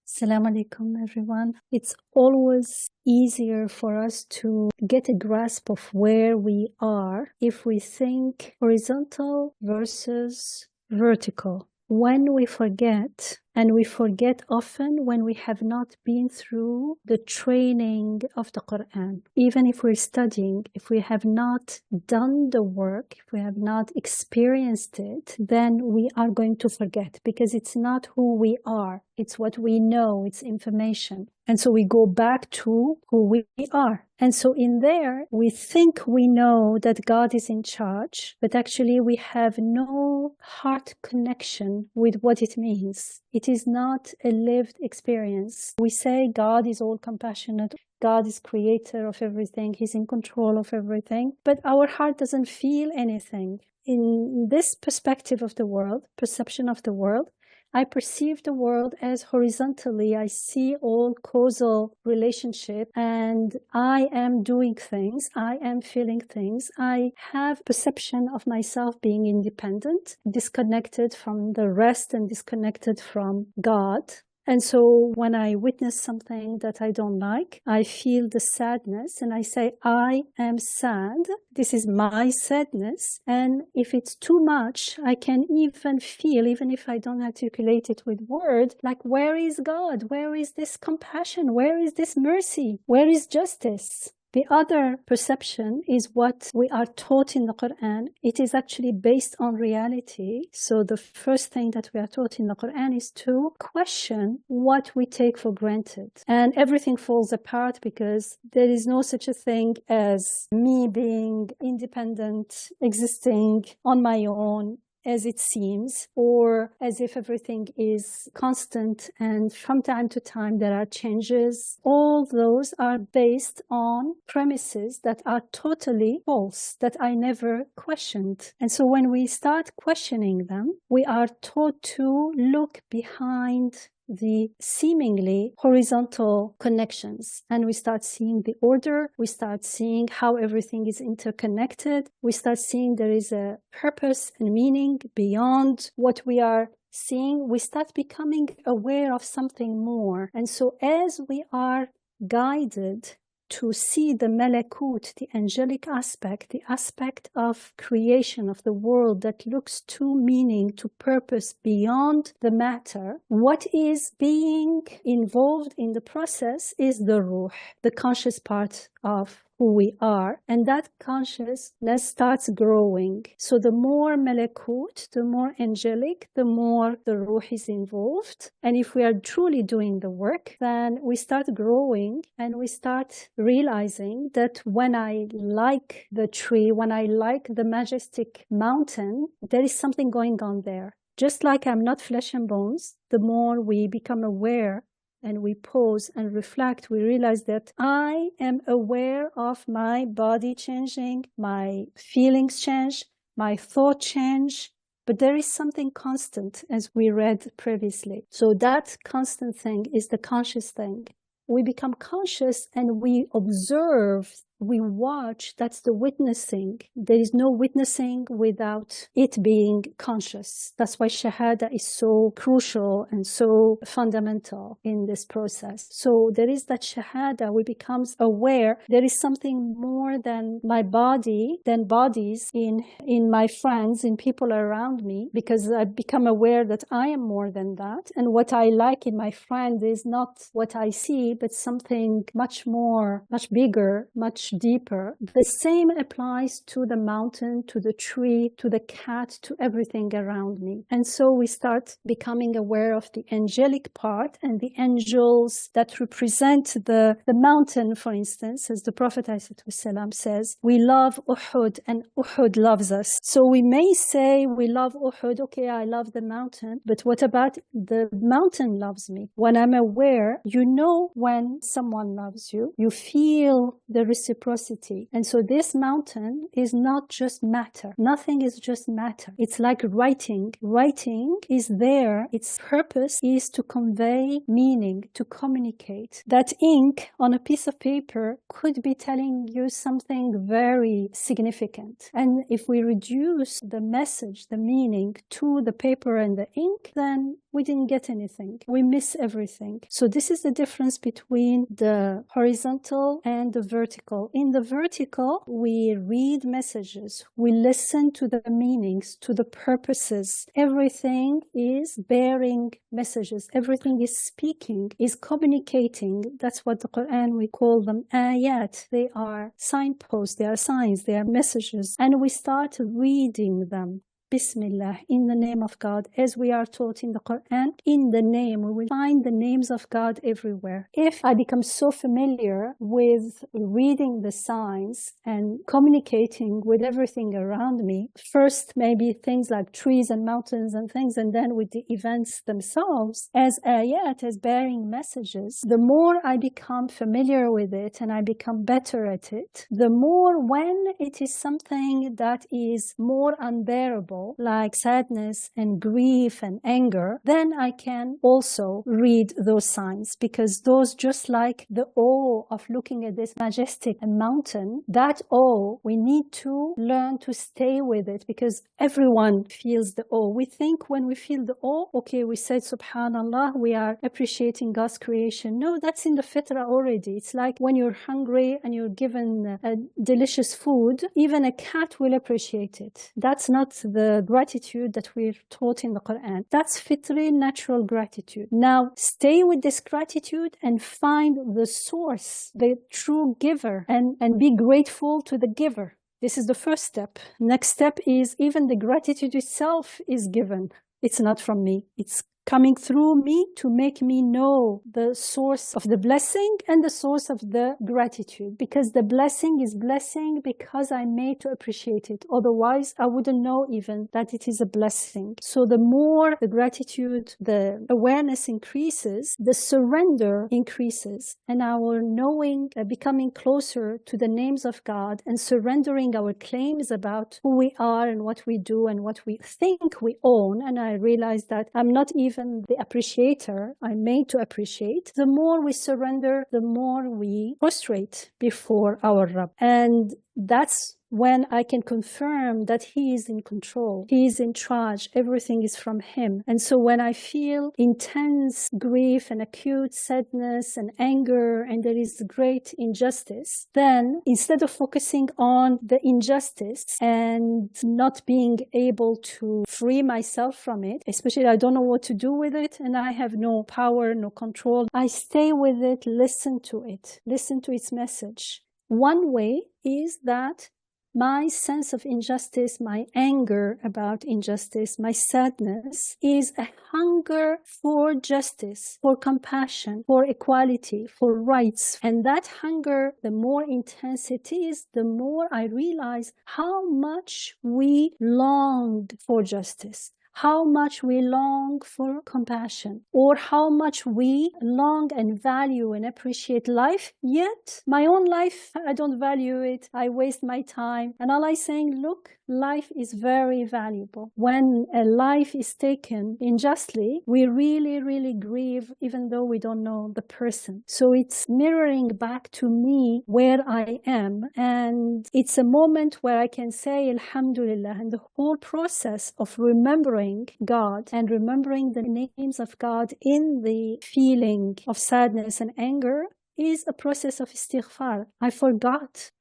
Assalamu alaikum, everyone. It's always easier for us to get a grasp of where we are if we think horizontal versus vertical. When we forget, and we forget often when we have not been through the training of the Quran. Even if we're studying, if we have not done the work, if we have not experienced it, then we are going to forget because it's not who we are. It's what we know, it's information. And so we go back to who we are. And so in there, we think we know that God is in charge, but actually we have no heart connection with what it means. It is not a lived experience. We say God is all compassionate. God is creator of everything. He's in control of everything. But our heart doesn't feel anything. In this perspective of the world, perception of the world, I perceive the world as horizontally. I see all causal relationship and I am doing things. I am feeling things. I have perception of myself being independent, disconnected from the rest and disconnected from God. And so when I witness something that I don't like, I feel the sadness and I say, I am sad. This is my sadness. And if it's too much, I can even feel, even if I don't articulate it with words, like, where is God? Where is this compassion? Where is this mercy? Where is justice? The other perception is what we are taught in the Quran. It is actually based on reality. So the first thing that we are taught in the Quran is to question what we take for granted. And everything falls apart because there is no such a thing as me being independent, existing on my own, as it seems, or as if everything is constant and from time to time there are changes. All those are based on premises that are totally false, that I never questioned. And so when we start questioning them, we are taught to look behind the seemingly horizontal connections. And we start seeing the order. We start seeing how everything is interconnected. We start seeing there is a purpose and meaning beyond what we are seeing. We start becoming aware of something more. And so as we are guided to see the malakut, the angelic aspect, the aspect of creation of the world that looks to meaning, to purpose beyond the matter, what is being involved in the process is the ruh, the conscious part of who we are, and that consciousness starts growing. So the more malakut, the more angelic, the more the ruh is involved. And if we are truly doing the work, then we start growing and we start realizing that when I like the tree, when I like the majestic mountain, there is something going on there. Just like I'm not flesh and bones, the more we become aware and we pause and reflect, we realize that I am aware of my body changing, my feelings change, my thought change, but there is something constant, as we read previously. So that constant thing is the conscious thing. We become conscious and we observe, we watch. That's the witnessing. There is no witnessing without it being conscious. That's why Shahada is so crucial and so fundamental in this process. So there is that Shahada. We become aware there is something more than my body, than bodies in my friends, in people around me, because I've become aware that I am more than that. And what I like in my friend is not what I see, but something much more, much bigger, much deeper. The same applies to the mountain, to the tree, to the cat, to everything around me. And so we start becoming aware of the angelic part and the angels that represent the mountain, for instance, as the Prophet ﷺ says, we love Uhud and Uhud loves us. So we may say we love Uhud, okay, I love the mountain, but what about the mountain loves me? When I'm aware, you know when someone loves you, you feel the reciprocity reciprocity. And so this mountain is not just matter. Nothing is just matter. It's like writing. Writing is there. Its purpose is to convey meaning, to communicate. That ink on a piece of paper could be telling you something very significant. And if we reduce the message, the meaning to the paper and the ink, then we didn't get anything. We miss everything. So this is the difference between the horizontal and the vertical. In the vertical, we read messages. We listen to the meanings, to the purposes. Everything is bearing messages. Everything is speaking, is communicating. That's what the Quran, we call them ayat. They are signposts, they are signs, they are messages. And we start reading them. Bismillah, in the name of God, as we are taught in the Quran, in the name, we will find the names of God everywhere. If I become so familiar with reading the signs and communicating with everything around me, first maybe things like trees and mountains and things, and then with the events themselves, as ayat, as bearing messages, the more I become familiar with it and I become better at it, the more when it is something that is more unbearable, like sadness and grief and anger, then I can also read those signs, because those, just like the awe of looking at this majestic mountain, that awe, we need to learn to stay with it, because everyone feels the awe. We think when we feel the awe, okay, we said subhanallah, we are appreciating God's creation. No, that's in the fitrah already. It's like when you're hungry and you're given a delicious food, even a cat will appreciate it. That's not the gratitude that we're taught in the Quran. That's fitri, natural gratitude. Now, stay with this gratitude and find the source, the true giver, and be grateful to the giver. This is the first step. Next step is even the gratitude itself is given. It's not from me. It's coming through me to make me know the source of the blessing and the source of the gratitude. Because the blessing is blessing because I'm made to appreciate it. Otherwise, I wouldn't know even that it is a blessing. So the more the gratitude, the awareness increases, the surrender increases, and our knowing, becoming closer to the names of God and surrendering our claims about who we are and what we do and what we think we own. And I realize that I'm not even the appreciator, I'm made to appreciate. The more we surrender, the more we prostrate before our Rabb. And that's when I can confirm that He is in control. He is in charge. Everything is from Him. And so when I feel intense grief and acute sadness and anger, and there is great injustice, then instead of focusing on the injustice and not being able to free myself from it, especially I don't know what to do with it and I have no power, no control, I stay with it, listen to its message. One way is that my sense of injustice, my anger about injustice, my sadness is a hunger for justice, for compassion, for equality, for rights. And that hunger, the more intense it is, the more I realize how much we longed for justice, how much we long for compassion, or how much we long and value and appreciate life, yet my own life, I don't value it, I waste my time. And Allah is saying, look, life is very valuable. When a life is taken unjustly, we really, really grieve, even though we don't know the person. So it's mirroring back to me where I am, and it's a moment where I can say, Alhamdulillah, and the whole process of remembering God and remembering the names of God in the feeling of sadness and anger is a process of istighfar. I forgot.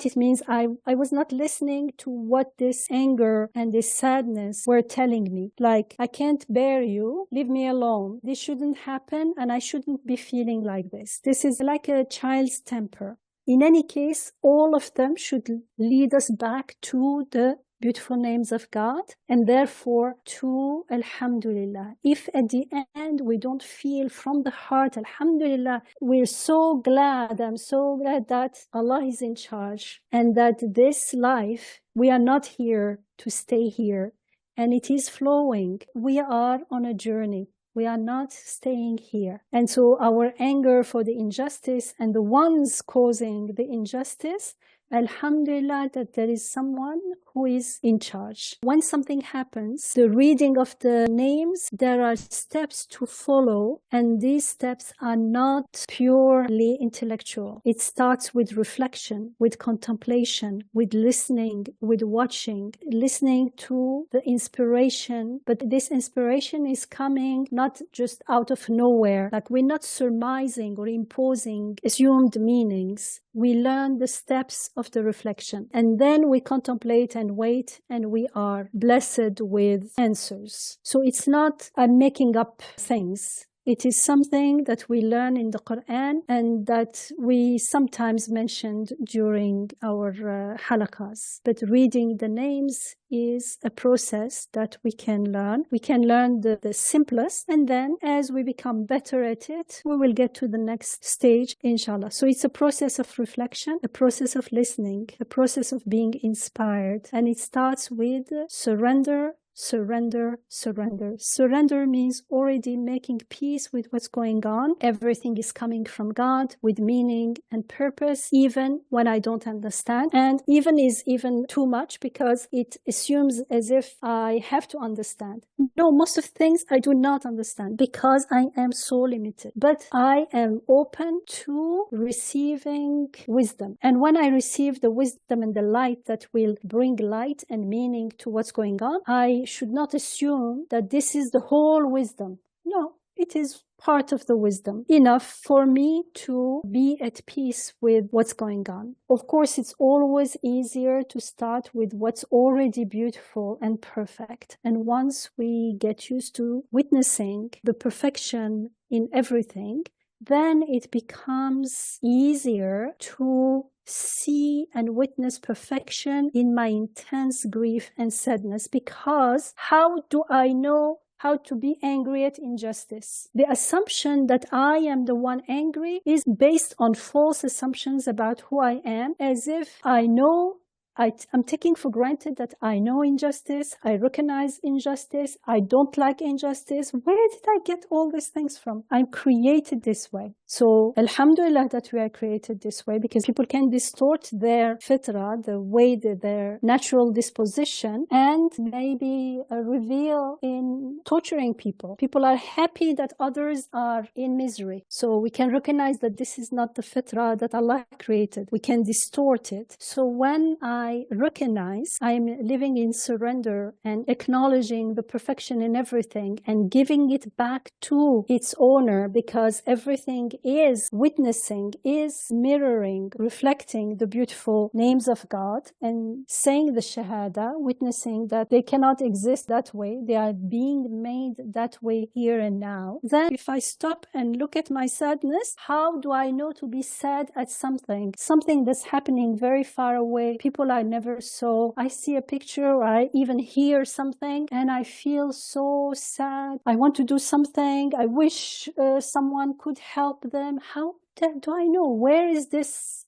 It means I was not listening to what this anger and this sadness were telling me. Like, I can't bear you. Leave me alone. This shouldn't happen and I shouldn't be feeling like this. This is like a child's temper. In any case, all of them should lead us back to the beautiful names of God, and therefore to Alhamdulillah. If at the end we don't feel from the heart Alhamdulillah, we're so glad, I'm so glad that Allah is in charge and that this life, we are not here to stay here and it is flowing. We are on a journey. We are not staying here. And so our anger for the injustice and the ones causing the injustice, alhamdulillah that there is someone who is in charge. When something happens, the reading of the names, there are steps to follow, and these steps are not purely intellectual. It starts with reflection, with contemplation, with listening, with watching, listening to the inspiration. But this inspiration is coming not just out of nowhere. Like, we're not surmising or imposing assumed meanings. We learn the steps of the reflection, and then we contemplate and wait, and we are blessed with answers. So it's not making up things. It is something that we learn in the Quran and that we sometimes mentioned during our halakas. But reading the names is a process that we can learn. We can learn the simplest, and then as we become better at it, we will get to the next stage, inshallah. So it's a process of reflection, a process of listening, a process of being inspired. And it starts with surrender. Surrender, surrender. Surrender means already making peace with what's going on. Everything is coming from God with meaning and purpose, even when I don't understand. And even is even too much, because it assumes as if I have to understand. No, most of things I do not understand because I am so limited. But I am open to receiving wisdom. And when I receive the wisdom and the light that will bring light and meaning to what's going on, I should not assume that this is the whole wisdom. No, it is part of the wisdom, enough for me to be at peace with what's going on. Of course, it's always easier to start with what's already beautiful and perfect. And once we get used to witnessing the perfection in everything, then it becomes easier to see and witness perfection in my intense grief and sadness. Because how do I know how to be angry at injustice? The assumption that I am the one angry is based on false assumptions about who I am, as if I know. I'm taking for granted that I know injustice, I recognize injustice, I don't like injustice. Where did I get all these things from? I'm created this way. So, alhamdulillah that we are created this way, because people can distort their fitrah, the way that their natural disposition, and maybe reveal in torturing people. People are happy that others are in misery. So we can recognize that this is not the fitrah that Allah created. We can distort it. So when I recognize I am living in surrender and acknowledging the perfection in everything and giving it back to its owner, because everything is witnessing, is mirroring, reflecting the beautiful names of God, and saying the Shahada, witnessing that they cannot exist that way, they are being made that way here and now. Then if I stop and look at my sadness, how do I know to be sad at something that's happening very far away, people I never saw? I see a picture or I even hear something and I feel so sad. I want to do something. I wish someone could help them. How do I know? Where is this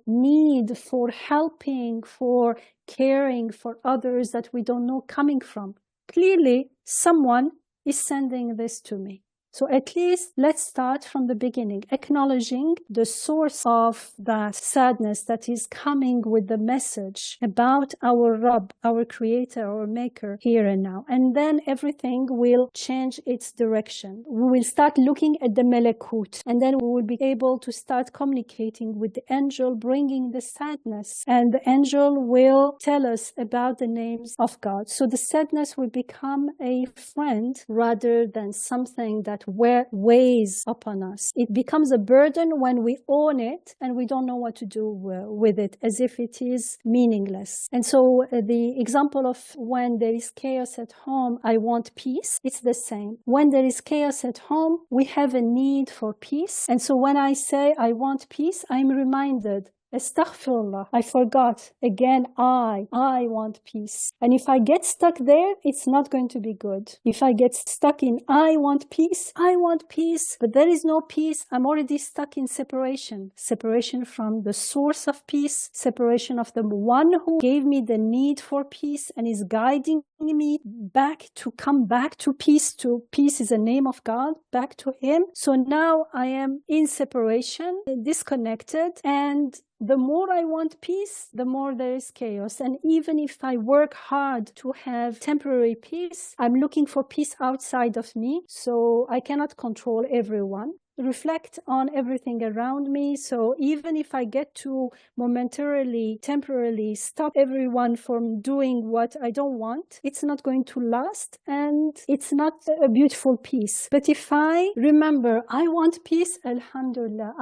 need for helping, for caring for others that we don't know coming from? Clearly, someone is sending this to me. So at least let's start from the beginning, acknowledging the source of the sadness that is coming with the message about our Rabb, our Creator, our Maker here and now. And then everything will change its direction. We will start looking at the Malakut, and then we will be able to start communicating with the angel bringing the sadness. And the angel will tell us about the names of God. So the sadness will become a friend rather than something that weighs upon us. It becomes a burden when we own it and we don't know what to do with it, as if it is meaningless. And so the example of when there is chaos at home, I want peace, it's the same. When there is chaos at home, we have a need for peace. And so when I say I want peace, I'm reminded, Astaghfirullah, I forgot. Again, I want peace. And if I get stuck there, it's not going to be good. If I get stuck in I want peace, but there is no peace, I'm already stuck in separation. Separation from the source of peace, separation of the one who gave me the need for peace and is guiding me back to come back to peace. To peace is the name of God, back to Him. So now I am in separation, disconnected, and the more I want peace, the more there is chaos. And even if I work hard to have temporary peace, I'm looking for peace outside of me. So I cannot control everyone. Reflect on everything around me. So even if I get to momentarily, temporarily stop everyone from doing what I don't want, it's not going to last, and it's not a beautiful peace. But if I remember, I want peace, alhamdulillah,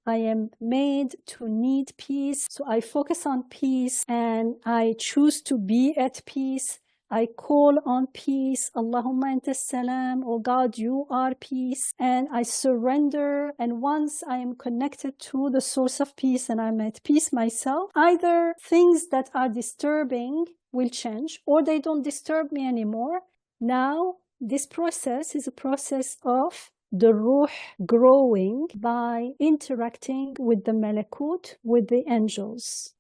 I am made to need peace. So I focus on peace and I choose to be at peace. I call on peace. Allahumma anta salam. Oh God, you are peace. And I surrender. And once I am connected to the source of peace and I'm at peace myself, either things that are disturbing will change or they don't disturb me anymore. Now, this process is a process of the ruh growing by interacting with the malakut, with the angels.